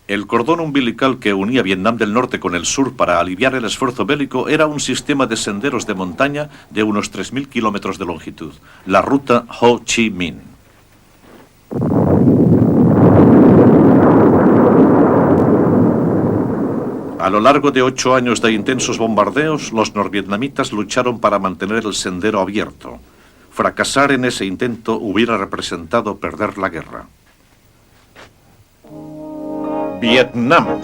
El cordón umbilical que unía Vietnam del Norte con el sur para aliviar el esfuerzo bélico era un sistema de senderos de montaña de unos 3.000 kilómetros de longitud, la ruta Ho Chi Minh. A lo largo de 8 años de intensos bombardeos, los norvietnamitas lucharon para mantener el sendero abierto. Fracasar en ese intento hubiera representado perder la guerra. Vietnam.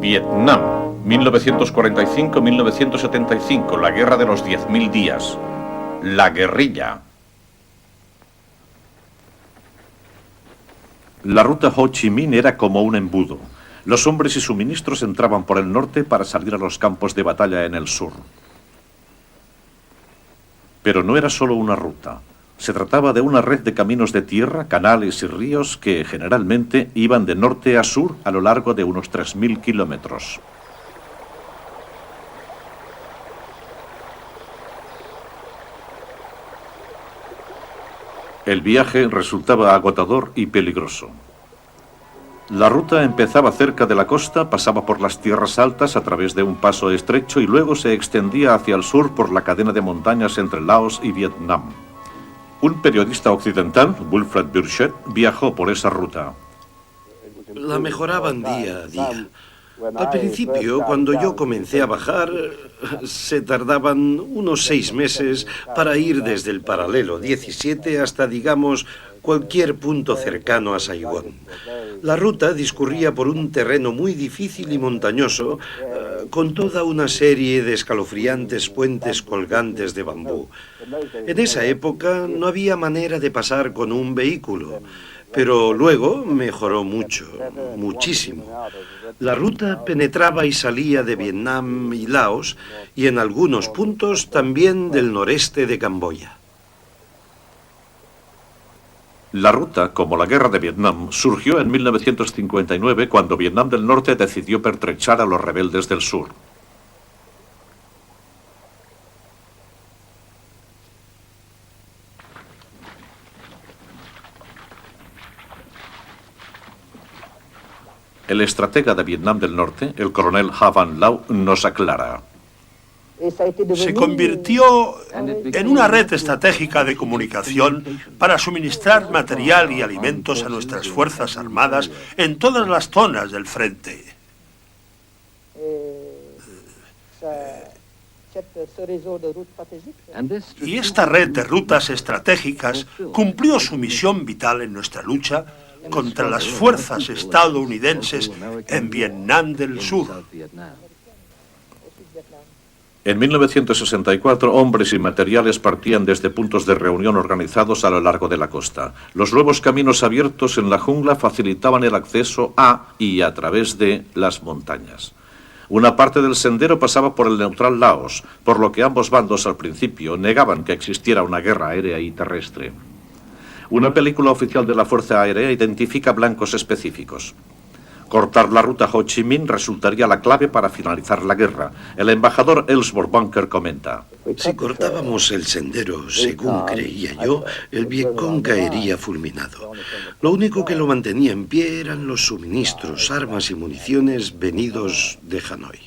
Vietnam, 1945-1975, la guerra de los 10.000 días. La guerrilla. La ruta Ho Chi Minh era como un embudo. Los hombres y suministros entraban por el norte para salir a los campos de batalla en el sur. Pero no era solo una ruta. Se trataba de una red de caminos de tierra, canales y ríos que generalmente iban de norte a sur a lo largo de unos 3.000 kilómetros. El viaje resultaba agotador y peligroso. La ruta empezaba cerca de la costa, pasaba por las tierras altas a través de un paso estrecho y luego se extendía hacia el sur por la cadena de montañas entre Laos y Vietnam. Un periodista occidental, Wilfred Burchett, viajó por esa ruta. La mejoraban día a día. Al principio, cuando yo comencé a bajar, se tardaban unos 6 meses para ir desde el paralelo 17 hasta, digamos, cualquier punto cercano a Saigón. La ruta discurría por un terreno muy difícil y montañoso, con toda una serie de escalofriantes puentes colgantes de bambú. En esa época no había manera de pasar con un vehículo, pero luego mejoró mucho, muchísimo. La ruta penetraba y salía de Vietnam y Laos, y en algunos puntos también del noreste de Camboya. La ruta, como la guerra de Vietnam, surgió en 1959 cuando Vietnam del Norte decidió pertrechar a los rebeldes del sur. El estratega de Vietnam del Norte, el coronel Ha Van Lau, nos aclara. Se convirtió en una red estratégica de comunicación para suministrar material y alimentos a nuestras fuerzas armadas en todas las zonas del frente. Y esta red de rutas estratégicas cumplió su misión vital en nuestra lucha contra las fuerzas estadounidenses en Vietnam del Sur. En 1964, hombres y materiales partían desde puntos de reunión organizados a lo largo de la costa. Los nuevos caminos abiertos en la jungla facilitaban el acceso a y a través de las montañas. Una parte del sendero pasaba por el neutral Laos, por lo que ambos bandos al principio negaban que existiera una guerra aérea y terrestre. Una película oficial de la Fuerza Aérea identifica blancos específicos. Cortar la ruta Ho Chi Minh resultaría la clave para finalizar la guerra. El embajador Ellsworth Bunker comenta. Si cortábamos el sendero, según creía yo, el Vietcong caería fulminado. Lo único que lo mantenía en pie eran los suministros, armas y municiones venidos de Hanoi.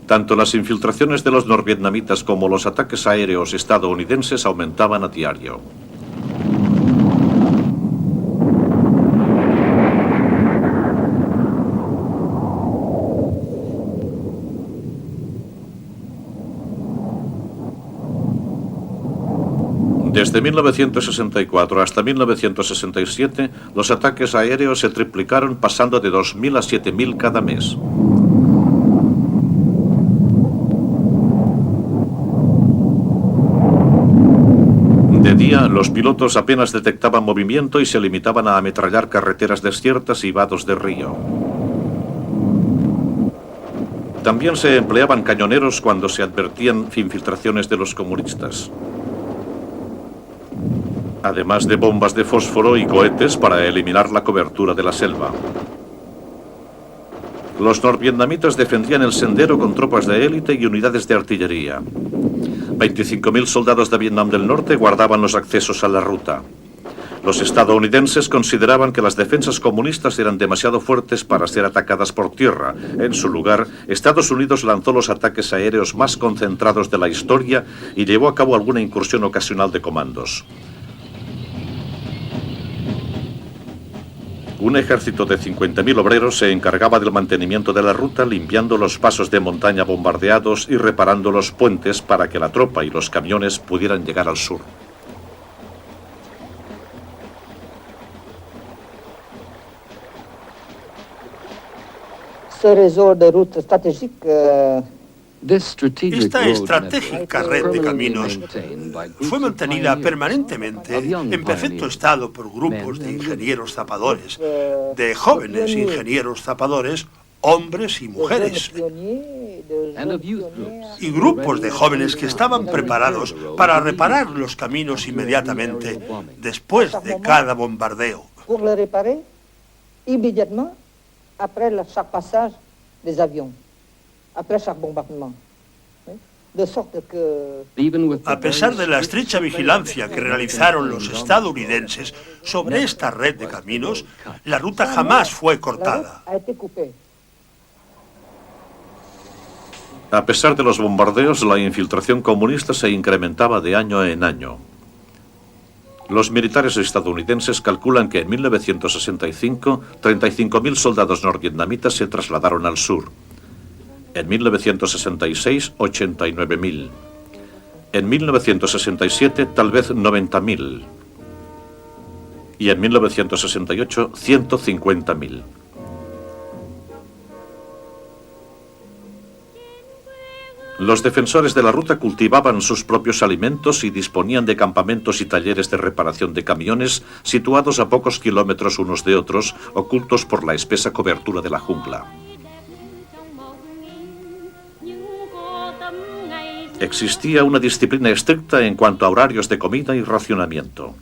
Tanto las infiltraciones de los norvietnamitas como los ataques aéreos estadounidenses aumentaban a diario. Desde 1964 hasta 1967, los ataques aéreos se triplicaron, pasando de 2.000 a 7.000 cada mes. De día, los pilotos apenas detectaban movimiento y se limitaban a ametrallar carreteras desiertas y vados de río. También se empleaban cañoneros cuando se advertían infiltraciones de los comunistas, además de bombas de fósforo y cohetes para eliminar la cobertura de la selva. Los norvietnamitas defendían el sendero con tropas de élite y unidades de artillería. 25.000 soldados de Vietnam del Norte guardaban los accesos a la ruta. Los estadounidenses consideraban que las defensas comunistas eran demasiado fuertes para ser atacadas por tierra. En su lugar, Estados Unidos lanzó los ataques aéreos más concentrados de la historia y llevó a cabo alguna incursión ocasional de comandos. Un ejército de 50.000 obreros se encargaba del mantenimiento de la ruta, limpiando los pasos de montaña bombardeados y reparando los puentes para que la tropa y los camiones pudieran llegar al sur. Esta estratégica red de caminos fue mantenida permanentemente en perfecto estado por grupos de ingenieros zapadores, de jóvenes ingenieros zapadores, hombres y mujeres, y grupos de jóvenes que estaban preparados para reparar los caminos inmediatamente después de cada bombardeo. A pesar de la estrecha vigilancia que realizaron los estadounidenses sobre esta red de caminos, la ruta jamás fue cortada. A pesar de los bombardeos, la infiltración comunista se incrementaba de año en año. Los militares estadounidenses calculan que en 1965, 35.000 soldados norvietnamitas se trasladaron al sur. En 1966, 89.000. En 1967, tal vez 90.000. Y en 1968, 150.000. Los defensores de la ruta cultivaban sus propios alimentos y disponían de campamentos y talleres de reparación de camiones situados a pocos kilómetros unos de otros, ocultos por la espesa cobertura de la jungla. Existía una disciplina estricta en cuanto a horarios de comida y racionamiento.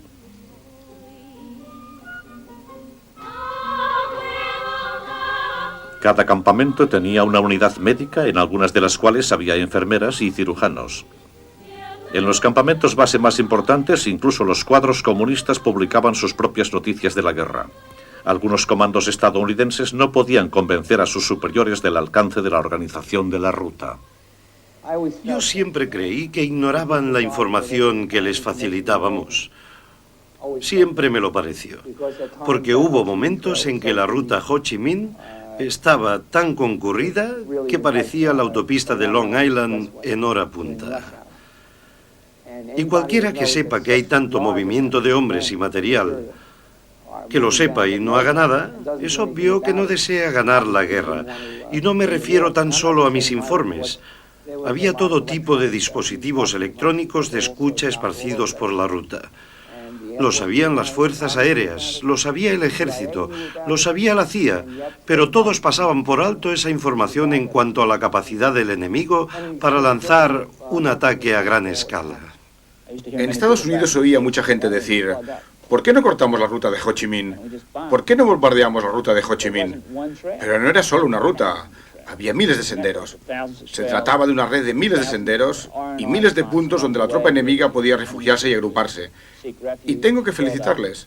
Cada campamento tenía una unidad médica, en algunas de las cuales había enfermeras y cirujanos. En los campamentos base más importantes, incluso los cuadros comunistas publicaban sus propias noticias de la guerra. Algunos comandos estadounidenses no podían convencer a sus superiores del alcance de la organización de la ruta. Yo siempre creí que ignoraban la información que les facilitábamos. Siempre me lo pareció, porque hubo momentos en que la ruta Ho Chi Minh estaba tan concurrida que parecía la autopista de Long Island en hora punta. Y cualquiera que sepa que hay tanto movimiento de hombres y material, que lo sepa y no haga nada, es obvio que no desea ganar la guerra. Y no me refiero tan solo a mis informes. Había todo tipo de dispositivos electrónicos de escucha esparcidos por la ruta. Lo sabían las fuerzas aéreas, lo sabía el ejército, lo sabía la CIA, pero todos pasaban por alto esa información en cuanto a la capacidad del enemigo para lanzar un ataque a gran escala. En Estados Unidos oía mucha gente decir: ¿por qué no cortamos la ruta de Ho Chi Minh? ¿Por qué no bombardeamos la ruta de Ho Chi Minh? Pero no era solo una ruta. Había miles de senderos. Se trataba de una red de miles de senderos y miles de puntos donde la tropa enemiga podía refugiarse y agruparse. Y tengo que felicitarles.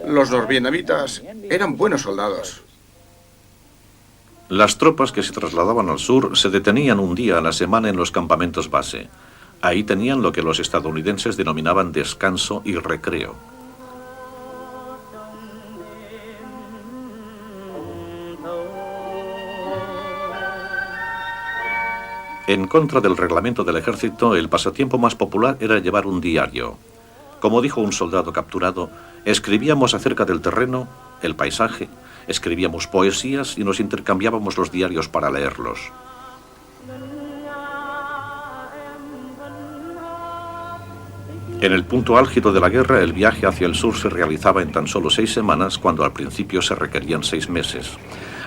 Los norvietnamitas eran buenos soldados. Las tropas que se trasladaban al sur se detenían un día a la semana en los campamentos base. Ahí tenían lo que los estadounidenses denominaban descanso y recreo. En contra del reglamento del ejército, el pasatiempo más popular era llevar un diario. Como dijo un soldado capturado, escribíamos acerca del terreno, el paisaje, escribíamos poesías y nos intercambiábamos los diarios para leerlos. En el punto álgido de la guerra, el viaje hacia el sur se realizaba en tan solo 6 semanas, cuando al principio se requerían 6 meses.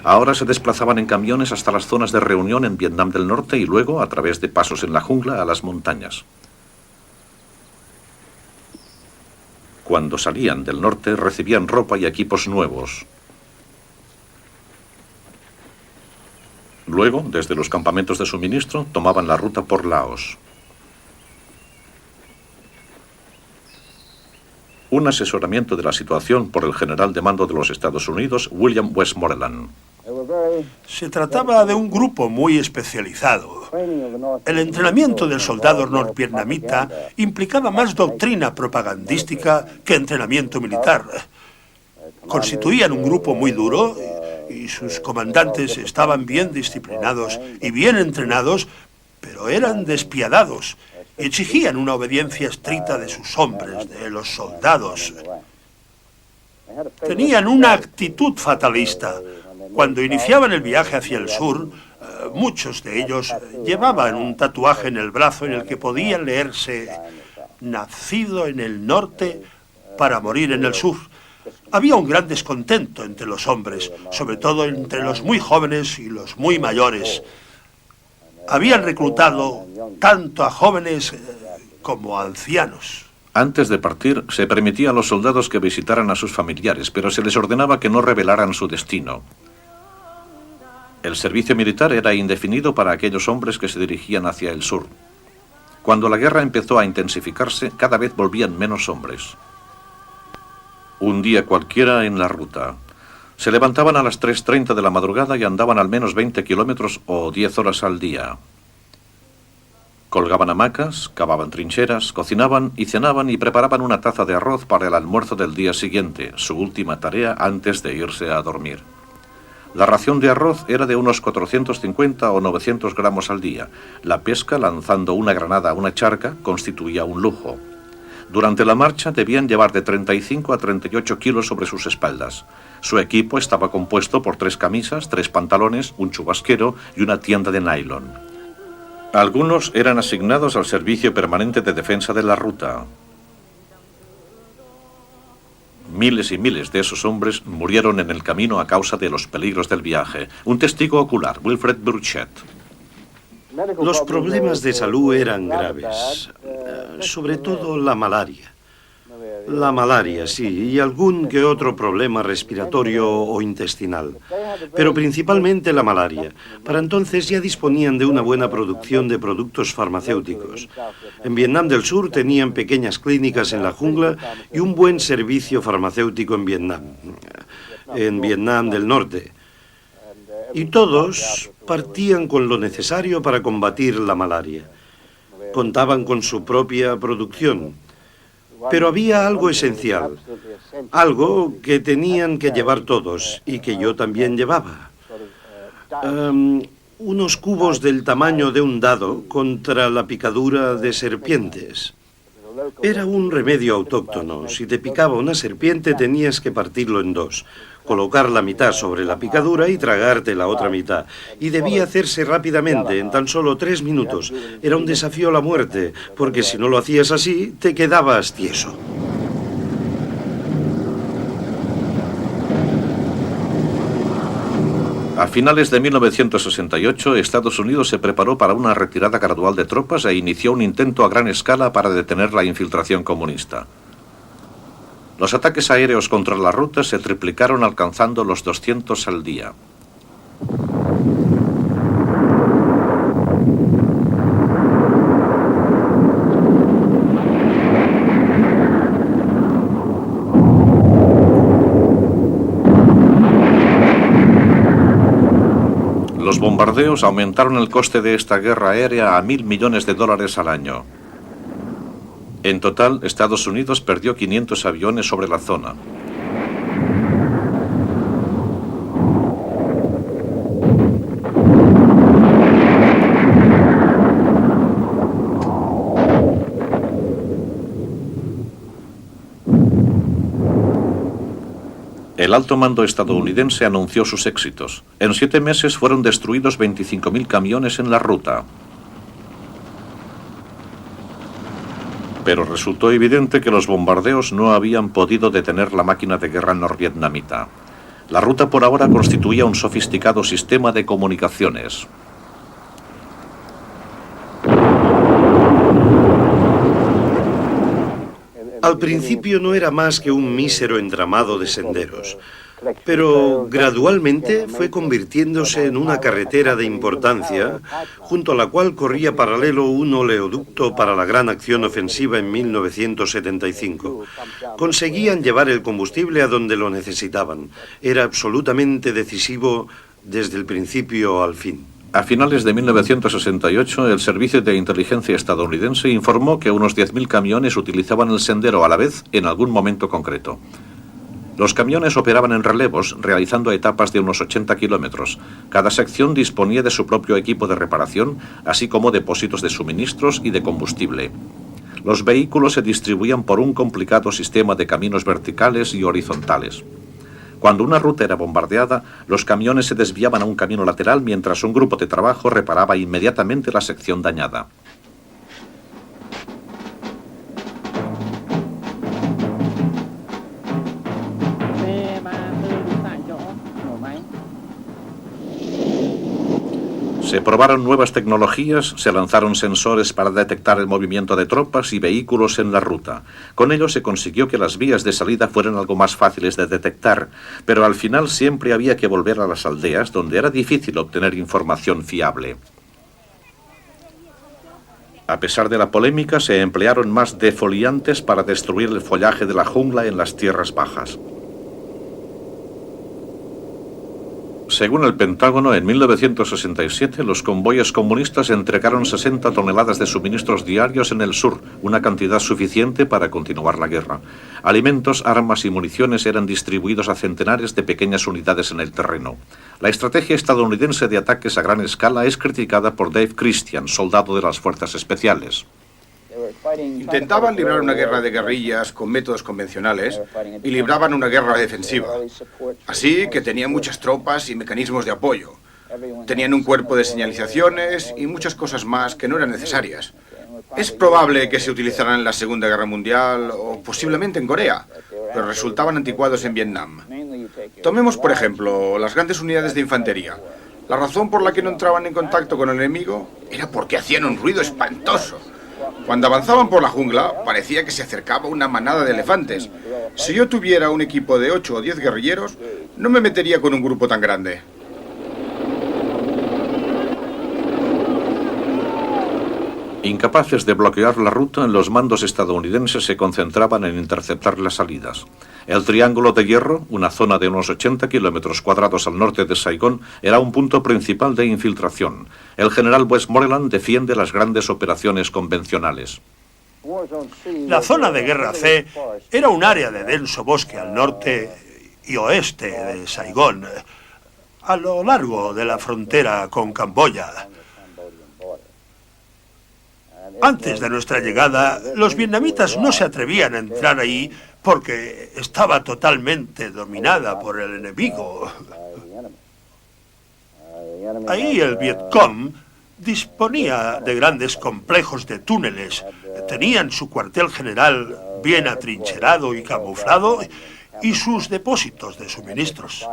Ahora se desplazaban en camiones hasta las zonas de reunión en Vietnam del Norte y luego, a través de pasos en la jungla, a las montañas. Cuando salían del norte, recibían ropa y equipos nuevos. Luego, desde los campamentos de suministro, tomaban la ruta por Laos. Un asesoramiento de la situación por el general de mando de los Estados Unidos, William Westmoreland. Se trataba de un grupo muy especializado. El entrenamiento del soldado norvietnamita implicaba más doctrina propagandística que entrenamiento militar. Constituían un grupo muy duro y sus comandantes estaban bien disciplinados y bien entrenados, pero eran despiadados y exigían una obediencia estricta de sus hombres, de los soldados. Tenían una actitud fatalista. Cuando iniciaban el viaje hacia el sur, muchos de ellos llevaban un tatuaje en el brazo en el que podía leerse «Nacido en el norte para morir en el sur». Había un gran descontento entre los hombres, sobre todo entre los muy jóvenes y los muy mayores. Habían reclutado tanto a jóvenes como a ancianos. Antes de partir, se permitía a los soldados que visitaran a sus familiares, pero se les ordenaba que no revelaran su destino. El servicio militar era indefinido para aquellos hombres que se dirigían hacia el sur. Cuando la guerra empezó a intensificarse, cada vez volvían menos hombres. Un día cualquiera en la ruta. Se levantaban a las 3:30 de la madrugada y andaban al menos 20 kilómetros o 10 horas al día. Colgaban hamacas, cavaban trincheras, cocinaban y cenaban y preparaban una taza de arroz para el almuerzo del día siguiente, su última tarea antes de irse a dormir. La ración de arroz era de unos 450 o 900 gramos al día. La pesca, lanzando una granada a una charca, constituía un lujo. Durante la marcha debían llevar de 35 a 38 kilos sobre sus espaldas. Su equipo estaba compuesto por 3 camisas, 3 pantalones, un chubasquero y una tienda de nylon. Algunos eran asignados al servicio permanente de defensa de la ruta. Miles y miles de esos hombres murieron en el camino a causa de los peligros del viaje. Un testigo ocular, Wilfred Burchett. Los problemas de salud eran graves, sobre todo la malaria. La malaria, sí, y algún que otro problema respiratorio o intestinal, pero principalmente la malaria. Para entonces ya disponían de una buena producción de productos farmacéuticos. En Vietnam del Sur tenían pequeñas clínicas en la jungla y un buen servicio farmacéutico en Vietnam. En Vietnam del Norte. Y todos partían con lo necesario para combatir la malaria. Contaban con su propia producción. Pero había algo esencial, algo que tenían que llevar todos y que yo también llevaba. Unos cubos del tamaño de un dado contra la picadura de serpientes. Era un remedio autóctono. Si te picaba una serpiente tenías que partirlo en 2, colocar la mitad sobre la picadura y tragarte la otra mitad. Y debía hacerse rápidamente, en tan solo 3 minutos. Era un desafío a la muerte, porque si no lo hacías así, te quedabas tieso. A finales de 1968, Estados Unidos se preparó para una retirada gradual de tropas e inició un intento a gran escala para detener la infiltración comunista. Los ataques aéreos contra la ruta se triplicaron alcanzando los 200 al día. Los bombardeos aumentaron el coste de esta guerra aérea a $1.000 millones al año. En total, Estados Unidos perdió 500 aviones sobre la zona. El alto mando estadounidense anunció sus éxitos. En 7 meses fueron destruidos 25.000 camiones en la ruta. Pero resultó evidente que los bombardeos no habían podido detener la máquina de guerra norvietnamita. La ruta por ahora constituía un sofisticado sistema de comunicaciones. Al principio no era más que un mísero entramado de senderos, pero gradualmente fue convirtiéndose en una carretera de importancia, junto a la cual corría paralelo un oleoducto para la gran acción ofensiva en 1975. Conseguían llevar el combustible a donde lo necesitaban. Era absolutamente decisivo desde el principio al fin. A finales de 1968, el Servicio de Inteligencia estadounidense informó que unos 10.000 camiones utilizaban el sendero a la vez en algún momento concreto. Los camiones operaban en relevos, realizando etapas de unos 80 kilómetros. Cada sección disponía de su propio equipo de reparación, así como depósitos de suministros y de combustible. Los vehículos se distribuían por un complicado sistema de caminos verticales y horizontales. Cuando una ruta era bombardeada, los camiones se desviaban a un camino lateral mientras un grupo de trabajo reparaba inmediatamente la sección dañada. Se probaron nuevas tecnologías, se lanzaron sensores para detectar el movimiento de tropas y vehículos en la ruta. Con ello se consiguió que las vías de salida fueran algo más fáciles de detectar, pero al final siempre había que volver a las aldeas donde era difícil obtener información fiable. A pesar de la polémica, se emplearon más defoliantes para destruir el follaje de la jungla en las tierras bajas. Según el Pentágono, en 1967 los convoyes comunistas entregaron 60 toneladas de suministros diarios en el sur, una cantidad suficiente para continuar la guerra. Alimentos, armas y municiones eran distribuidos a centenares de pequeñas unidades en el terreno. La estrategia estadounidense de ataques a gran escala es criticada por Dave Christian, soldado de las Fuerzas Especiales. Intentaban librar una guerra de guerrillas con métodos convencionales y libraban una guerra defensiva. Así que tenían muchas tropas y mecanismos de apoyo. Tenían un cuerpo de señalizaciones y muchas cosas más que no eran necesarias. Es probable que se utilizaran en la Segunda Guerra Mundial o posiblemente en Corea, pero resultaban anticuados en Vietnam. Tomemos, por ejemplo, las grandes unidades de infantería. La razón por la que no entraban en contacto con el enemigo era porque hacían un ruido espantoso. Cuando avanzaban por la jungla, parecía que se acercaba una manada de elefantes. Si yo tuviera un equipo de 8 o 10 guerrilleros, no me metería con un grupo tan grande. Incapaces de bloquear la ruta, los mandos estadounidenses se concentraban en interceptar las salidas. El Triángulo de Hierro, una zona de unos 80 kilómetros cuadrados al norte de Saigón, era un punto principal de infiltración. El general Westmoreland defiende las grandes operaciones convencionales. La zona de Guerra C era un área de denso bosque al norte y oeste de Saigón, a lo largo de la frontera con Camboya. Antes de nuestra llegada, los vietnamitas no se atrevían a entrar ahí porque estaba totalmente dominada por el enemigo. Ahí el Vietcong disponía de grandes complejos de túneles, tenían su cuartel general bien atrincherado y camuflado y sus depósitos de suministros.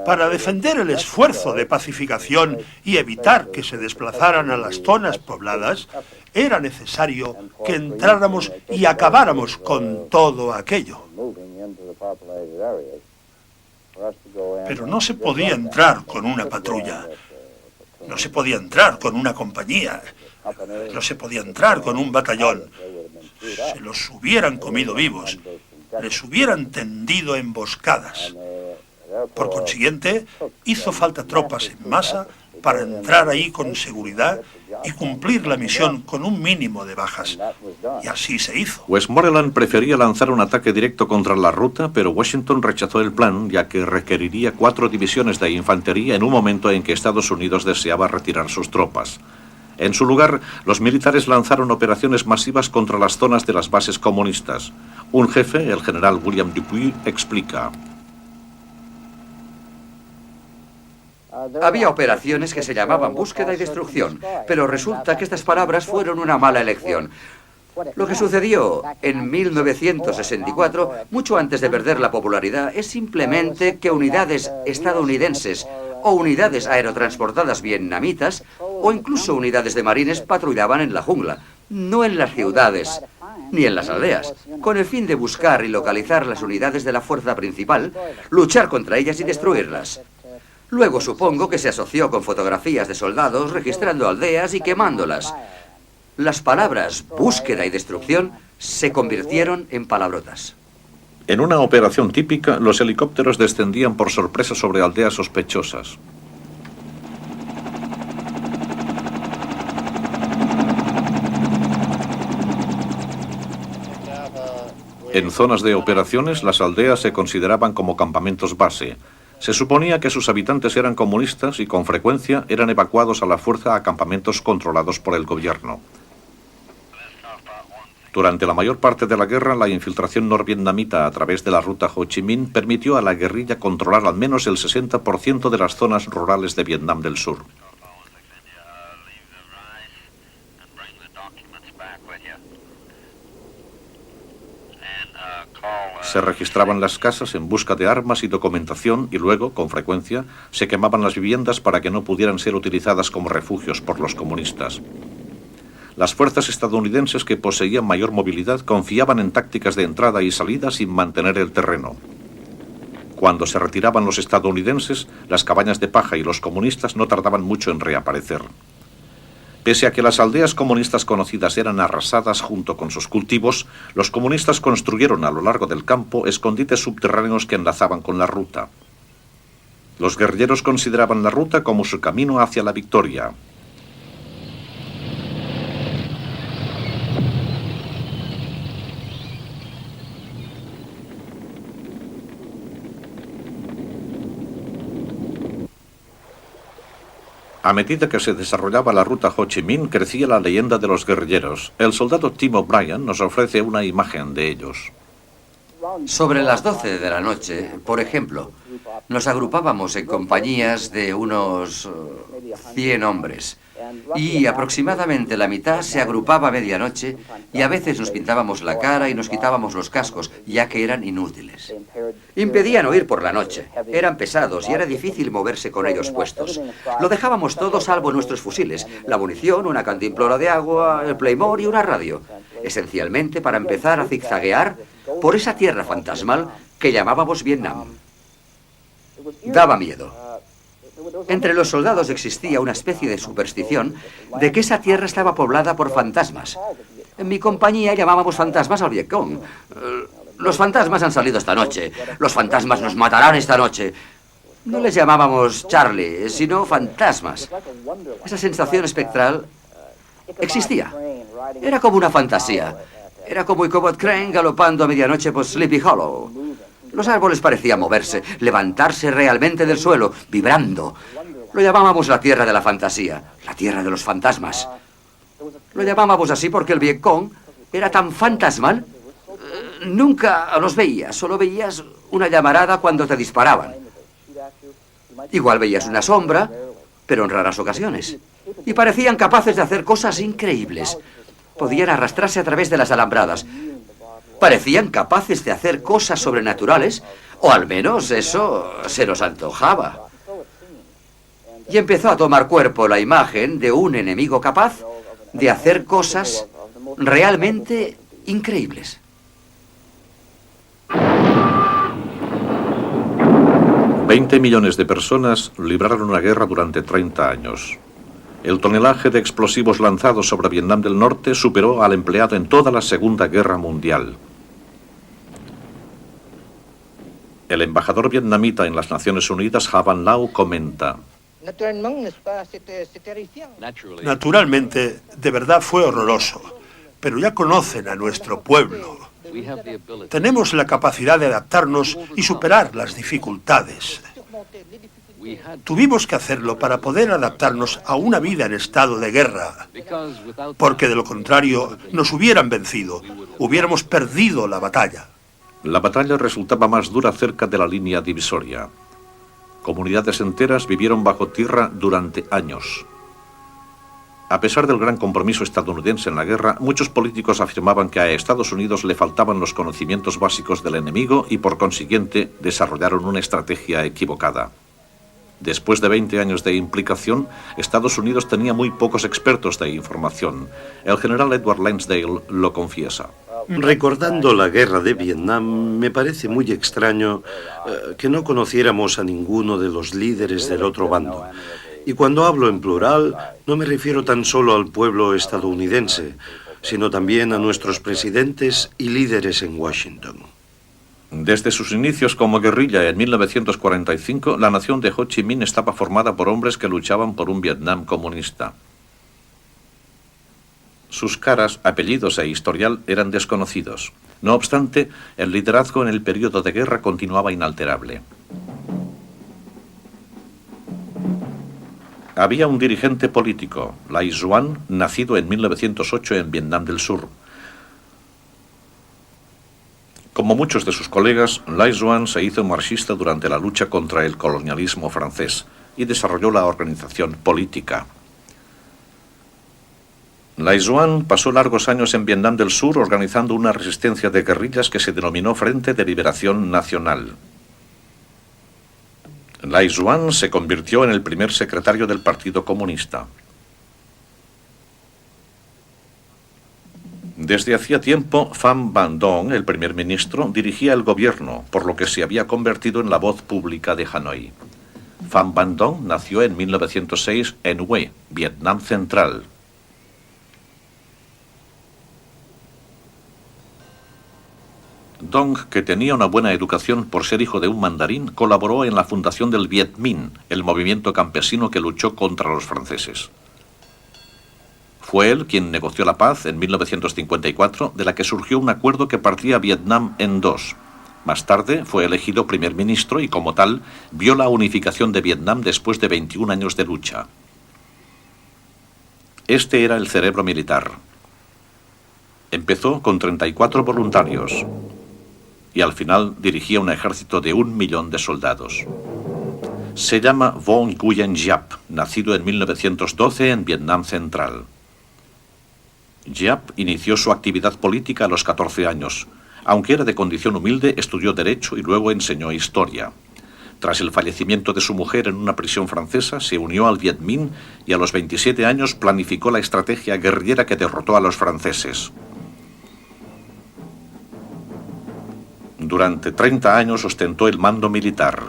Para defender el esfuerzo de pacificación y evitar que se desplazaran a las zonas pobladas, era necesario que entráramos y acabáramos con todo aquello. Pero no se podía entrar con una patrulla, no se podía entrar con una compañía, no se podía entrar con un batallón. Se los hubieran comido vivos, les hubieran tendido emboscadas. Por consiguiente, hizo falta tropas en masa para entrar ahí con seguridad y cumplir la misión con un mínimo de bajas. Y así se hizo. Westmoreland prefería lanzar un ataque directo contra la ruta, pero Washington rechazó el plan, ya que requeriría 4 divisiones de infantería en un momento en que Estados Unidos deseaba retirar sus tropas. En su lugar, los militares lanzaron operaciones masivas contra las zonas de las bases comunistas. Un jefe, el general William Dupuy, explica: había operaciones que se llamaban búsqueda y destrucción, pero resulta que estas palabras fueron una mala elección. Lo que sucedió en 1964, mucho antes de perder la popularidad, es simplemente que unidades estadounidenses o unidades aerotransportadas vietnamitas o incluso unidades de marines patrullaban en la jungla, no en las ciudades ni en las aldeas, con el fin de buscar y localizar las unidades de la fuerza principal, luchar contra ellas y destruirlas. Luego supongo que se asoció con fotografías de soldados registrando aldeas y quemándolas. Las palabras búsqueda y destrucción se convirtieron en palabrotas. En una operación típica, los helicópteros descendían por sorpresa sobre aldeas sospechosas. En zonas de operaciones, las aldeas se consideraban como campamentos base. Se suponía que sus habitantes eran comunistas y con frecuencia eran evacuados a la fuerza a campamentos controlados por el gobierno. Durante la mayor parte de la guerra, la infiltración norvietnamita a través de la ruta Ho Chi Minh permitió a la guerrilla controlar al menos el 60% de las zonas rurales de Vietnam del Sur. Se registraban las casas en busca de armas y documentación y luego, con frecuencia, se quemaban las viviendas para que no pudieran ser utilizadas como refugios por los comunistas. Las fuerzas estadounidenses que poseían mayor movilidad confiaban en tácticas de entrada y salida sin mantener el terreno. Cuando se retiraban los estadounidenses, las cabañas de paja y los comunistas no tardaban mucho en reaparecer. Pese a que las aldeas comunistas conocidas eran arrasadas junto con sus cultivos, los comunistas construyeron a lo largo del campo escondites subterráneos que enlazaban con la ruta. Los guerrilleros consideraban la ruta como su camino hacia la victoria. A medida que se desarrollaba la ruta Ho Chi Minh, crecía la leyenda de los guerrilleros. El soldado Tim O'Brien nos ofrece una imagen de ellos. Sobre las 12 de la noche, por ejemplo, nos agrupábamos en compañías de unos 100 hombres y aproximadamente la mitad se agrupaba a medianoche y a veces nos pintábamos la cara y nos quitábamos los cascos, ya que eran inútiles. Impedían oír por la noche, eran pesados y era difícil moverse con ellos puestos. Lo dejábamos todo salvo nuestros fusiles, la munición, una cantimplora de agua, el Playmore y una radio, esencialmente para empezar a zigzaguear por esa tierra fantasmal que llamábamos Vietnam. Daba miedo. Entre los soldados existía una especie de superstición de que esa tierra estaba poblada por fantasmas. En mi compañía llamábamos fantasmas al Vietcong. Los fantasmas han salido esta noche. Los fantasmas nos matarán esta noche. No les llamábamos Charlie, sino fantasmas. Esa sensación espectral existía. Era como una fantasía. Era como Ichabod Crane galopando a medianoche por Sleepy Hollow. Los árboles parecían moverse, levantarse realmente del suelo, vibrando. Lo llamábamos la tierra de la fantasía, la tierra de los fantasmas. Lo llamábamos así porque el Vietcong era tan fantasmal. Nunca los veías, solo veías una llamarada cuando te disparaban. Igual veías una sombra, pero en raras ocasiones. Y parecían capaces de hacer cosas increíbles. Podían arrastrarse a través de las alambradas. Parecían capaces de hacer cosas sobrenaturales, o al menos eso se nos antojaba. Y empezó a tomar cuerpo la imagen de un enemigo capaz de hacer cosas realmente increíbles. $20 millones de personas libraron una guerra durante 30 años. El tonelaje de explosivos lanzados sobre Vietnam del Norte superó al empleado en toda la Segunda Guerra Mundial. El embajador vietnamita en las Naciones Unidas, Ha Van Lau, comenta: Naturalmente, de verdad fue horroroso, pero ya conocen a nuestro pueblo. Tenemos la capacidad de adaptarnos y superar las dificultades. Tuvimos que hacerlo para poder adaptarnos a una vida en estado de guerra, porque de lo contrario nos hubieran vencido, hubiéramos perdido la batalla. La batalla resultaba más dura cerca de la línea divisoria. Comunidades enteras vivieron bajo tierra durante años. A pesar del gran compromiso estadounidense en la guerra, muchos políticos afirmaban que a Estados Unidos le faltaban los conocimientos básicos del enemigo y, por consiguiente, desarrollaron una estrategia equivocada. Después de 20 años de implicación, Estados Unidos tenía muy pocos expertos de información. El general Edward Lansdale lo confiesa. Recordando la guerra de Vietnam, me parece muy extraño que no conociéramos a ninguno de los líderes del otro bando. Y cuando hablo en plural, no me refiero tan solo al pueblo estadounidense, sino también a nuestros presidentes y líderes en Washington. Desde sus inicios como guerrilla en 1945, la nación de Ho Chi Minh estaba formada por hombres que luchaban por un Vietnam comunista. Sus caras, apellidos e historial eran desconocidos. No obstante, el liderazgo en el periodo de guerra continuaba inalterable. Había un dirigente político, Lai Xuan, nacido en 1908 en Vietnam del Sur. Como muchos de sus colegas, Lai Xuan se hizo marxista durante la lucha contra el colonialismo francés y desarrolló la organización política. Lai Xuan pasó largos años en Vietnam del Sur organizando una resistencia de guerrillas que se denominó Frente de Liberación Nacional. Lai Xuan se convirtió en el primer secretario del Partido Comunista. Desde hacía tiempo, Pham Van Dong, el primer ministro, dirigía el gobierno, por lo que se había convertido en la voz pública de Hanoi. Pham Van Dong nació en 1906 en Hue, Vietnam Central. Dong, que tenía una buena educación por ser hijo de un mandarín, colaboró en la fundación del Viet Minh, el movimiento campesino que luchó contra los franceses. Fue él quien negoció la paz en 1954, de la que surgió un acuerdo que partía a Vietnam en dos. Más tarde fue elegido primer ministro y, como tal, vio la unificación de Vietnam después de 21 años de lucha. Este era el cerebro militar. Empezó con 34 voluntarios y al final dirigía un ejército de 1 millón de soldados. Se llama Vo Nguyen Giap, nacido en 1912 en Vietnam Central. Giap inició su actividad política a los 14 años. Aunque era de condición humilde, estudió Derecho y luego enseñó Historia. Tras el fallecimiento de su mujer en una prisión francesa, se unió al Viet Minh y a los 27 años planificó la estrategia guerrillera que derrotó a los franceses. Durante 30 años ostentó el mando militar.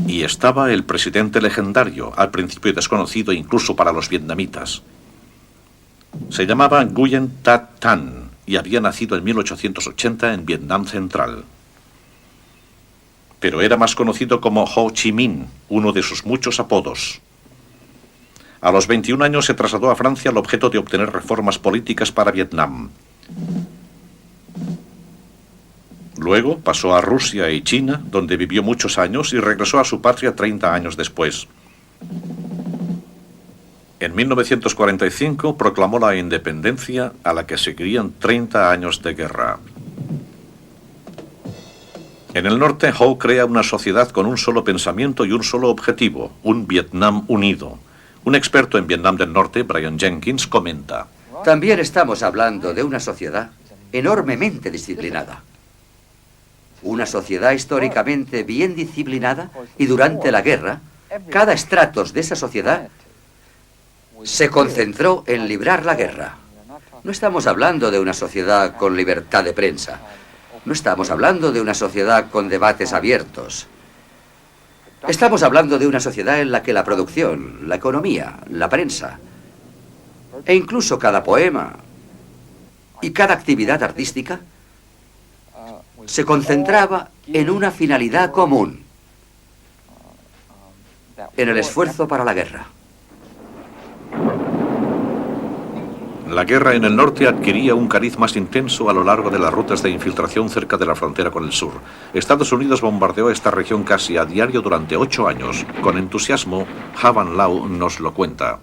Y estaba el presidente legendario, al principio desconocido incluso para los vietnamitas. Se llamaba Nguyen Tat Thanh y había nacido en 1880 en Vietnam Central. Pero era más conocido como Ho Chi Minh, uno de sus muchos apodos. A los 21 años se trasladó a Francia al objeto de obtener reformas políticas para Vietnam. Luego pasó a Rusia y China, donde vivió muchos años y regresó a su patria 30 años después. En 1945 proclamó la independencia, a la que seguirían 30 años de guerra. En el norte, Ho crea una sociedad con un solo pensamiento y un solo objetivo, un Vietnam unido. Un experto en Vietnam del Norte, Brian Jenkins, comenta: También estamos hablando de una sociedad enormemente disciplinada. Una sociedad históricamente bien disciplinada y durante la guerra, cada estratos de esa sociedad se concentró en librar la guerra. No estamos hablando de una sociedad con libertad de prensa. No estamos hablando de una sociedad con debates abiertos. Estamos hablando de una sociedad en la que la producción, la economía, la prensa e incluso cada poema y cada actividad artística se concentraba en una finalidad común, en el esfuerzo para la guerra. La guerra en el norte adquiría un cariz más intenso a lo largo de las rutas de infiltración cerca de la frontera con el sur. Estados Unidos bombardeó esta región casi a diario durante 8 años. Con entusiasmo, Ha Van Lau nos lo cuenta.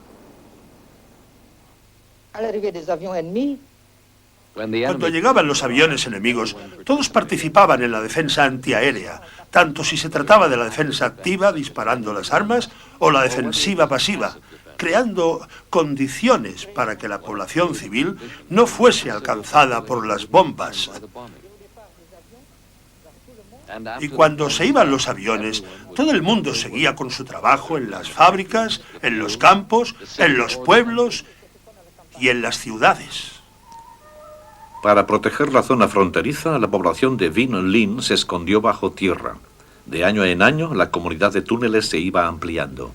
Cuando llegaban los aviones enemigos, todos participaban en la defensa antiaérea, tanto si se trataba de la defensa activa, disparando las armas, o la defensiva pasiva, creando condiciones para que la población civil no fuese alcanzada por las bombas. Y cuando se iban los aviones, todo el mundo seguía con su trabajo en las fábricas, en los campos, en los pueblos y en las ciudades. Para proteger la zona fronteriza, la población de Vinh Linh se escondió bajo tierra. De año en año, la comunidad de túneles se iba ampliando.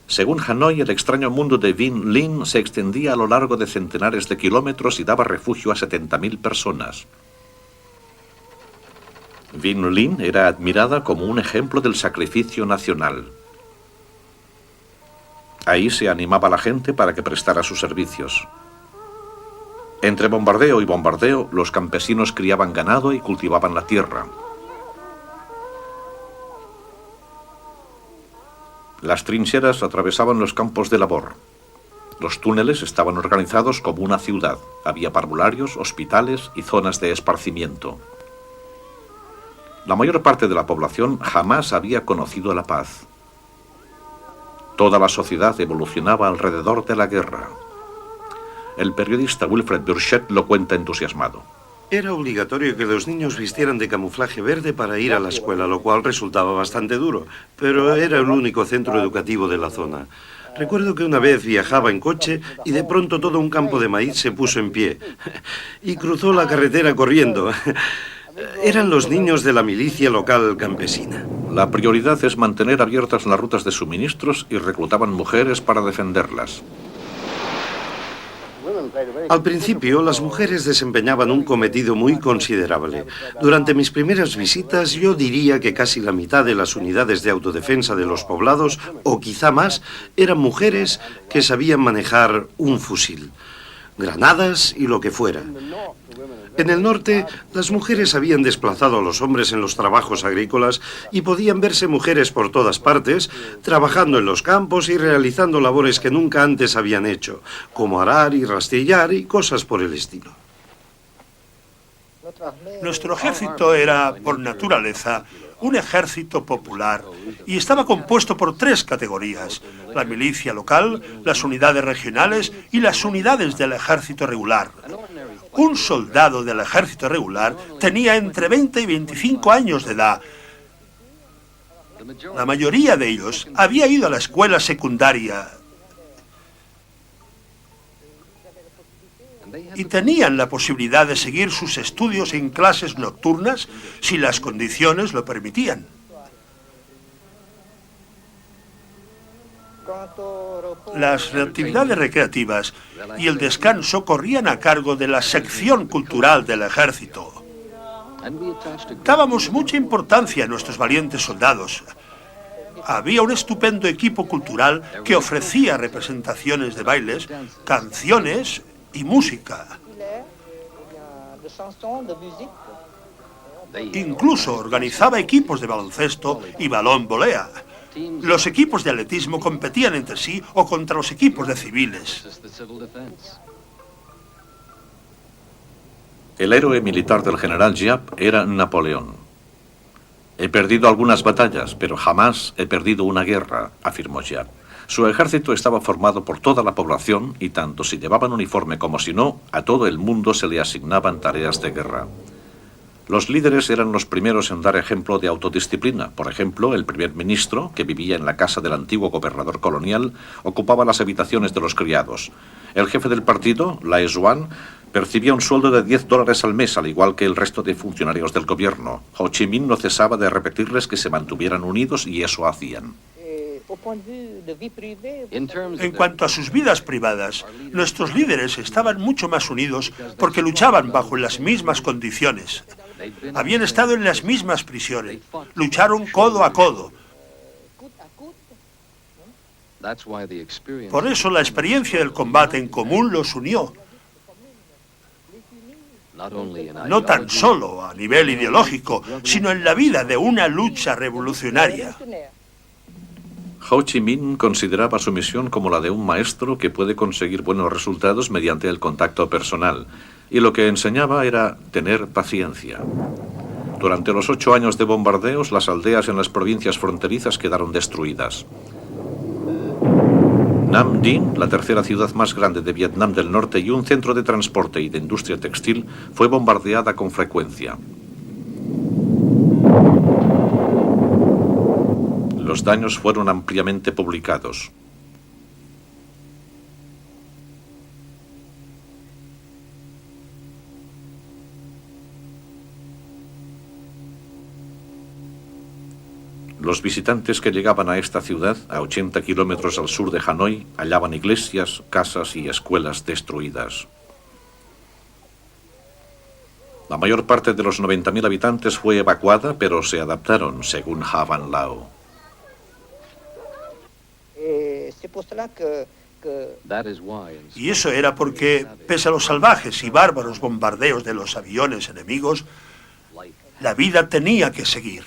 Según Hanoi, el extraño mundo de Vinh Linh se extendía a lo largo de centenares de kilómetros y daba refugio a 70.000 personas. Vinh Linh era admirada como un ejemplo del sacrificio nacional. Ahí se animaba a la gente para que prestara sus servicios. Entre bombardeo y bombardeo, los campesinos criaban ganado y cultivaban la tierra. Las trincheras atravesaban los campos de labor. Los túneles estaban organizados como una ciudad. Había parvularios, hospitales y zonas de esparcimiento. La mayor parte de la población jamás había conocido la paz. Toda la sociedad evolucionaba alrededor de la guerra. El periodista Wilfred Burchett lo cuenta entusiasmado. Era obligatorio que los niños vistieran de camuflaje verde para ir a la escuela, lo cual resultaba bastante duro, pero era el único centro educativo de la zona. Recuerdo que una vez viajaba en coche y de pronto todo un campo de maíz se puso en pie y cruzó la carretera corriendo. Eran los niños de la milicia local campesina. La prioridad es mantener abiertas las rutas de suministros y reclutaban mujeres para defenderlas. Al principio, las mujeres desempeñaban un cometido muy considerable. Durante mis primeras visitas, yo diría que casi la mitad de las unidades de autodefensa de los poblados, o quizá más, eran mujeres que sabían manejar un fusil, granadas y lo que fuera. En el norte, las mujeres habían desplazado a los hombres en los trabajos agrícolas y podían verse mujeres por todas partes, trabajando en los campos y realizando labores que nunca antes habían hecho, como arar y rastrillar y cosas por el estilo. Nuestro ejército era, por naturaleza, un ejército popular y estaba compuesto por 3 categorías: la milicia local, las unidades regionales y las unidades del ejército regular. Un soldado del ejército regular tenía entre 20 y 25 años de edad. La mayoría de ellos había ido a la escuela secundaria y tenían la posibilidad de seguir sus estudios en clases nocturnas si las condiciones lo permitían. Las actividades recreativas y el descanso corrían a cargo de la sección cultural del ejército. Dábamos mucha importancia a nuestros valientes soldados. Había un estupendo equipo cultural que ofrecía representaciones de bailes, canciones y música. Incluso organizaba equipos de baloncesto y balón volea. Los equipos de atletismo competían entre sí o contra los equipos de civiles. El héroe militar del general Giap era Napoleón. He perdido algunas batallas, pero jamás he perdido una guerra, afirmó Giap. Su ejército estaba formado por toda la población y tanto si llevaban uniforme como si no, a todo el mundo se le asignaban tareas de guerra. Los líderes eran los primeros en dar ejemplo de autodisciplina. Por ejemplo, el primer ministro, que vivía en la casa del antiguo gobernador colonial, ocupaba las habitaciones de los criados. El jefe del partido, Lai Zhuan, percibía un sueldo de $10 al mes, al igual que el resto de funcionarios del gobierno. Ho Chi Minh no cesaba de repetirles que se mantuvieran unidos y eso hacían. En cuanto a sus vidas privadas, nuestros líderes estaban mucho más unidos porque luchaban bajo las mismas condiciones. Habían estado en las mismas prisiones, lucharon codo a codo. Por eso la experiencia del combate en común los unió. No tan solo a nivel ideológico, sino en la vida de una lucha revolucionaria. Ho Chi Minh consideraba su misión como la de un maestro que puede conseguir buenos resultados mediante el contacto personal, y lo que enseñaba era tener paciencia. Durante los 8 años de bombardeos, las aldeas en las provincias fronterizas quedaron destruidas. Nam Dinh, la tercera ciudad más grande de Vietnam del Norte y un centro de transporte y de industria textil, fue bombardeada con frecuencia. Los daños fueron ampliamente publicados. Los visitantes que llegaban a esta ciudad, a 80 kilómetros al sur de Hanoi, hallaban iglesias, casas y escuelas destruidas. La mayor parte de los 90.000 habitantes fue evacuada, pero se adaptaron, según Ha Van Lao. Y eso era porque, pese a los salvajes y bárbaros bombardeos de los aviones enemigos, la vida tenía que seguir.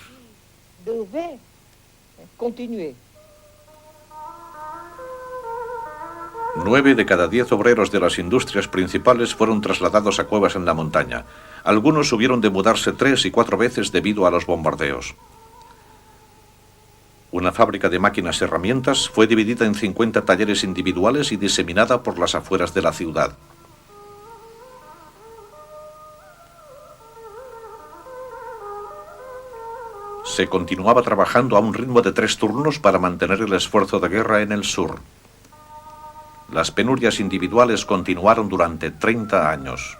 9 de cada 10 obreros de las industrias principales fueron trasladados a cuevas en la montaña. Algunos hubieron de mudarse 3 y 4 veces debido a los bombardeos. Una fábrica de máquinas y herramientas fue dividida en 50 talleres individuales y diseminada por las afueras de la ciudad. Se continuaba trabajando a un ritmo de 3 turnos para mantener el esfuerzo de guerra en el sur. Las penurias individuales continuaron durante 30 años.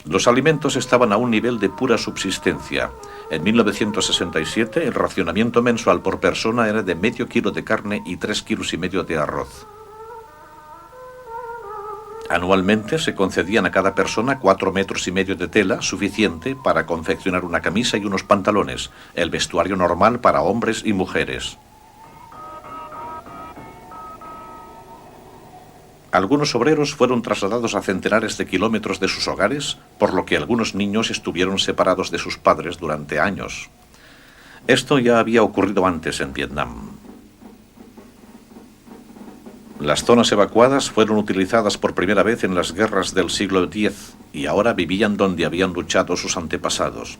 Los alimentos estaban a un nivel de pura subsistencia. En 1967, el racionamiento mensual por persona era de medio kilo de carne y 3,5 kilos de arroz. Anualmente se concedían a cada persona 4,5 metros de tela, suficiente para confeccionar una camisa y unos pantalones, el vestuario normal para hombres y mujeres. Algunos obreros fueron trasladados a centenares de kilómetros de sus hogares, por lo que algunos niños estuvieron separados de sus padres durante años. Esto ya había ocurrido antes en Vietnam. Las zonas evacuadas fueron utilizadas por primera vez en las guerras del siglo X y ahora vivían donde habían luchado sus antepasados.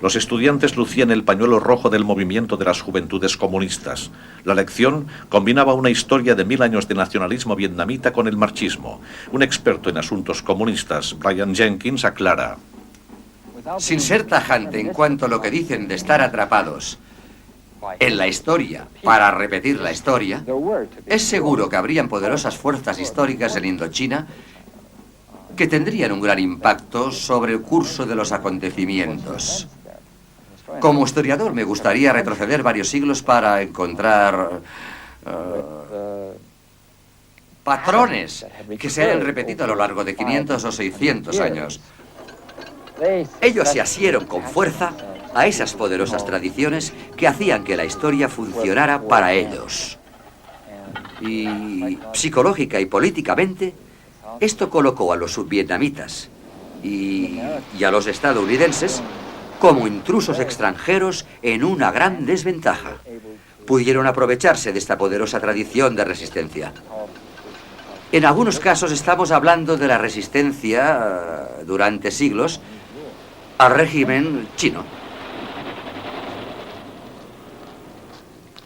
Los estudiantes lucían el pañuelo rojo del movimiento de las juventudes comunistas. La lección combinaba una historia de 1000 años de nacionalismo vietnamita con el marxismo. Un experto en asuntos comunistas, Brian Jenkins, aclara: sin ser tajante en cuanto a lo que dicen de estar atrapados en la historia para repetir la historia, es seguro que habrían poderosas fuerzas históricas en Indochina que tendrían un gran impacto sobre el curso de los acontecimientos. Como historiador me gustaría retroceder varios siglos para encontrar patrones que se hayan repetido a lo largo de 500 o 600 años. Ellos se asieron con fuerza a esas poderosas tradiciones que hacían que la historia funcionara para ellos. Y psicológica y políticamente, esto colocó a los subvietnamitas y a los estadounidenses como intrusos extranjeros en una gran desventaja. Pudieron aprovecharse de esta poderosa tradición de resistencia. En algunos casos estamos hablando de la resistencia durante siglos al régimen chino.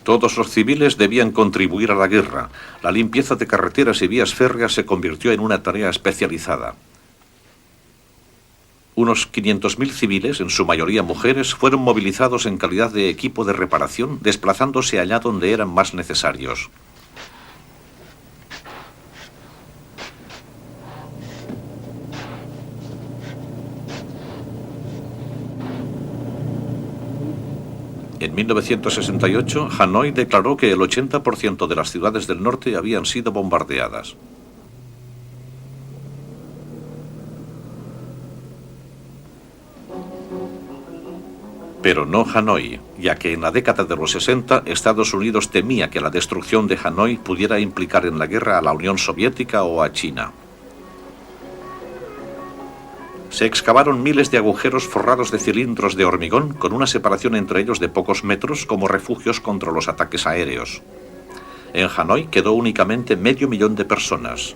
Todos los civiles debían contribuir a la guerra. La limpieza de carreteras y vías férreas se convirtió en una tarea especializada. Unos 500.000 civiles, en su mayoría mujeres, fueron movilizados en calidad de equipo de reparación, desplazándose allá donde eran más necesarios. En 1968, Hanoi declaró que el 80% de las ciudades del norte habían sido bombardeadas. Pero no Hanoi, ya que en la década de los 60 Estados Unidos temía que la destrucción de Hanoi pudiera implicar en la guerra a la Unión Soviética o a China. Se excavaron miles de agujeros forrados de cilindros de hormigón con una separación entre ellos de pocos metros como refugios contra los ataques aéreos. En Hanoi quedó únicamente 500.000 de personas.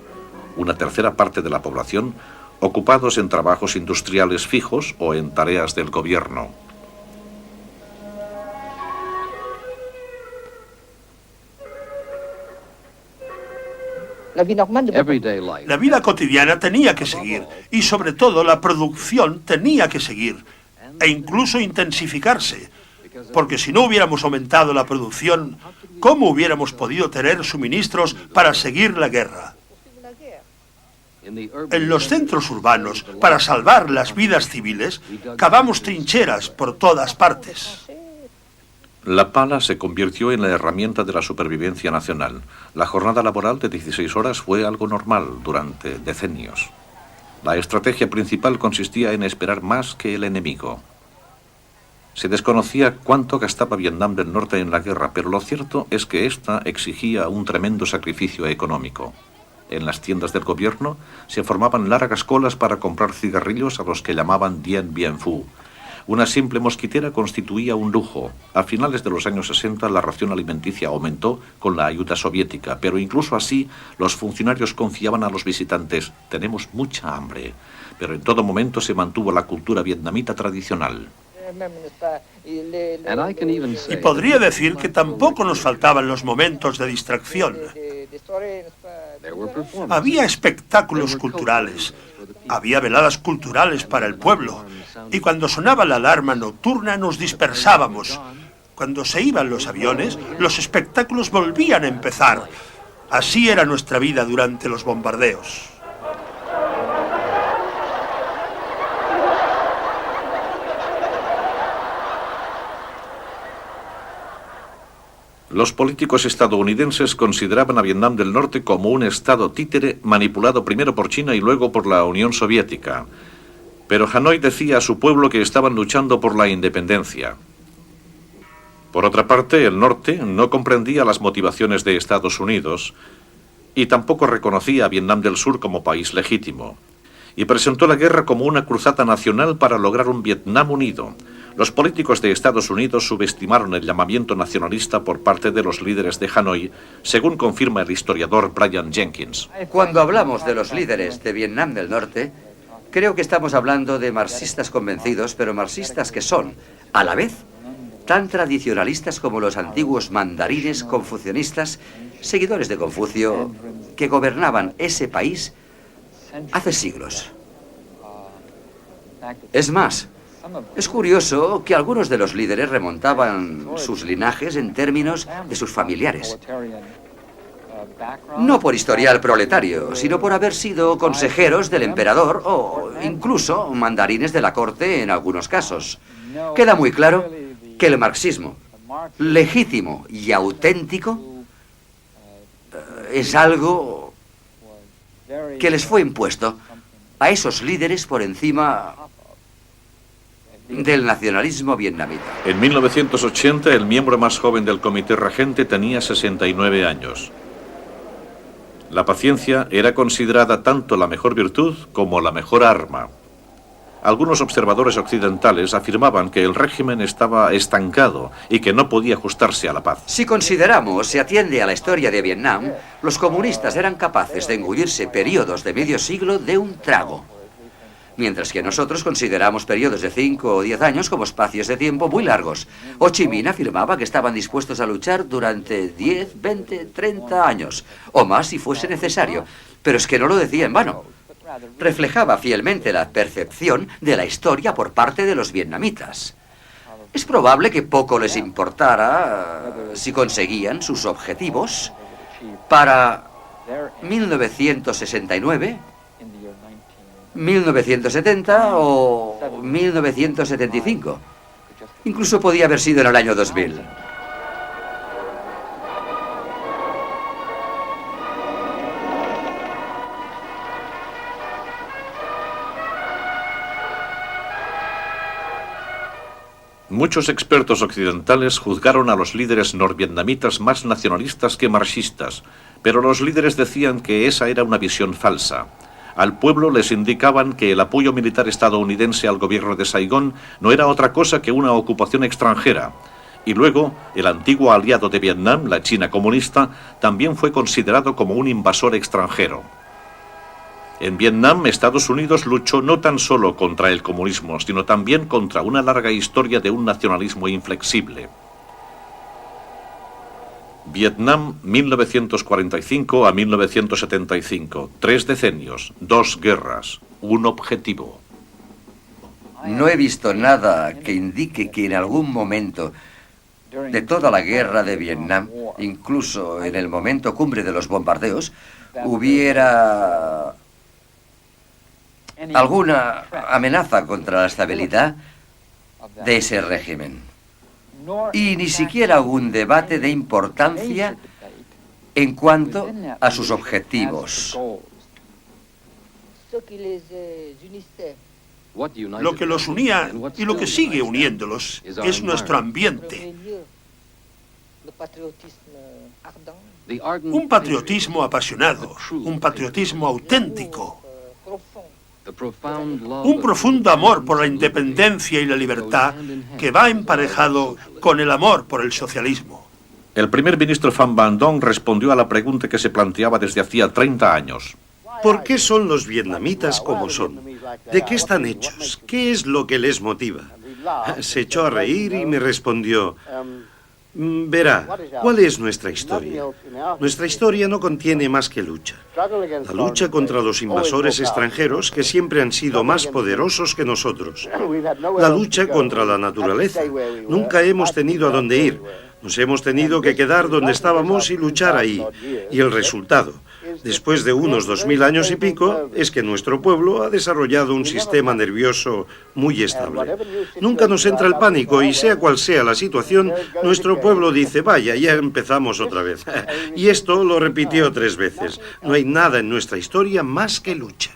Una tercera parte de la población, ocupados en trabajos industriales fijos o en tareas del gobierno. La vida cotidiana tenía que seguir y sobre todo la producción tenía que seguir e incluso intensificarse, porque si no hubiéramos aumentado la producción, ¿cómo hubiéramos podido tener suministros para seguir la guerra? En los centros urbanos, para salvar las vidas civiles, cavamos trincheras por todas partes. La pala se convirtió en la herramienta de la supervivencia nacional. La jornada laboral de 16 horas fue algo normal durante decenios. La estrategia principal consistía en esperar más que el enemigo. Se desconocía cuánto gastaba Vietnam del Norte en la guerra, pero lo cierto es que esta exigía un tremendo sacrificio económico. En las tiendas del gobierno se formaban largas colas para comprar cigarrillos a los que llamaban Dien Bien Phu. Una simple mosquitera constituía un lujo. A finales de los años 60 la ración alimenticia aumentó con la ayuda soviética, pero incluso así los funcionarios confiaban a los visitantes: tenemos mucha hambre. Pero en todo momento se mantuvo la cultura vietnamita tradicional. Y podría decir que tampoco nos faltaban los momentos de distracción. Había espectáculos culturales, había veladas culturales para el pueblo, y cuando sonaba la alarma nocturna nos dispersábamos. Cuando se iban los aviones, los espectáculos volvían a empezar. Así era nuestra vida durante los bombardeos. Los políticos estadounidenses consideraban a Vietnam del Norte como un estado títere manipulado primero por China y luego por la Unión Soviética. Pero Hanoi decía a su pueblo que estaban luchando por la independencia. Por otra parte, el norte no comprendía las motivaciones de Estados Unidos y tampoco reconocía a Vietnam del Sur como país legítimo. Y presentó la guerra como una cruzada nacional para lograr un Vietnam unido. Los políticos de Estados Unidos subestimaron el llamamiento nacionalista por parte de los líderes de Hanoi, según confirma el historiador Brian Jenkins. Cuando hablamos de los líderes de Vietnam del Norte, creo que estamos hablando de marxistas convencidos, pero marxistas que son, a la vez, tan tradicionalistas como los antiguos mandarines confucianistas, seguidores de Confucio, que gobernaban ese país hace siglos. Es más, es curioso que algunos de los líderes remontaban sus linajes en términos de sus familiares. No por historial proletario, sino por haber sido consejeros del emperador o incluso mandarines de la corte en algunos casos. Queda muy claro que el marxismo, legítimo y auténtico, es algo que les fue impuesto a esos líderes por encima del nacionalismo vietnamita. En 1980, el miembro más joven del comité regente tenía 69 años. La paciencia era considerada tanto la mejor virtud como la mejor arma. Algunos observadores occidentales afirmaban que el régimen estaba estancado y que no podía ajustarse a la paz. Si consideramos, se atiende a la historia de Vietnam, los comunistas eran capaces de engullirse periodos de medio siglo de un trago. Mientras que nosotros consideramos periodos de 5 o 10 años como espacios de tiempo muy largos. Ho Chi Minh afirmaba que estaban dispuestos a luchar durante 10, 20, 30 años, o más si fuese necesario. Pero es que no lo decía en vano. Reflejaba fielmente la percepción de la historia por parte de los vietnamitas. Es probable que poco les importara si conseguían sus objetivos para 1969... 1970 o 1975. Incluso podía haber sido en el año 2000. Muchos expertos occidentales juzgaron a los líderes norvietnamitas más nacionalistas que marxistas, pero los líderes decían que esa era una visión falsa. Al pueblo les indicaban que el apoyo militar estadounidense al gobierno de Saigón no era otra cosa que una ocupación extranjera. Y luego, el antiguo aliado de Vietnam, la China comunista, también fue considerado como un invasor extranjero. En Vietnam, Estados Unidos luchó no tan solo contra el comunismo, sino también contra una larga historia de un nacionalismo inflexible. Vietnam, 1945 a 1975. 3 decenios, 2 guerras, un objetivo. No he visto nada que indique que en algún momento de toda la guerra de Vietnam, incluso en el momento cumbre de los bombardeos, hubiera alguna amenaza contra la estabilidad de ese régimen. Y ni siquiera un debate de importancia en cuanto a sus objetivos. Lo que los unía y lo que sigue uniéndolos es nuestro ambiente. Un patriotismo apasionado, un patriotismo auténtico. Un profundo amor por la independencia y la libertad que va emparejado con el amor por el socialismo. El primer ministro Pham Van Dong respondió a la pregunta que se planteaba desde hacía 30 años. ¿Por qué son los vietnamitas como son? ¿De qué están hechos? ¿Qué es lo que les motiva? Se echó a reír y me respondió: verá, ¿cuál es nuestra historia? Nuestra historia no contiene más que lucha. La lucha contra los invasores extranjeros que siempre han sido más poderosos que nosotros. La lucha contra la naturaleza. Nunca hemos tenido a dónde ir. Nos hemos tenido que quedar donde estábamos y luchar ahí. Y el resultado, después de unos 2000 años y pico, es que nuestro pueblo ha desarrollado un sistema nervioso muy estable. Nunca nos entra el pánico y sea cual sea la situación, nuestro pueblo dice: vaya, ya empezamos otra vez. Y esto lo repitió 3 veces. No hay nada en nuestra historia más que lucha.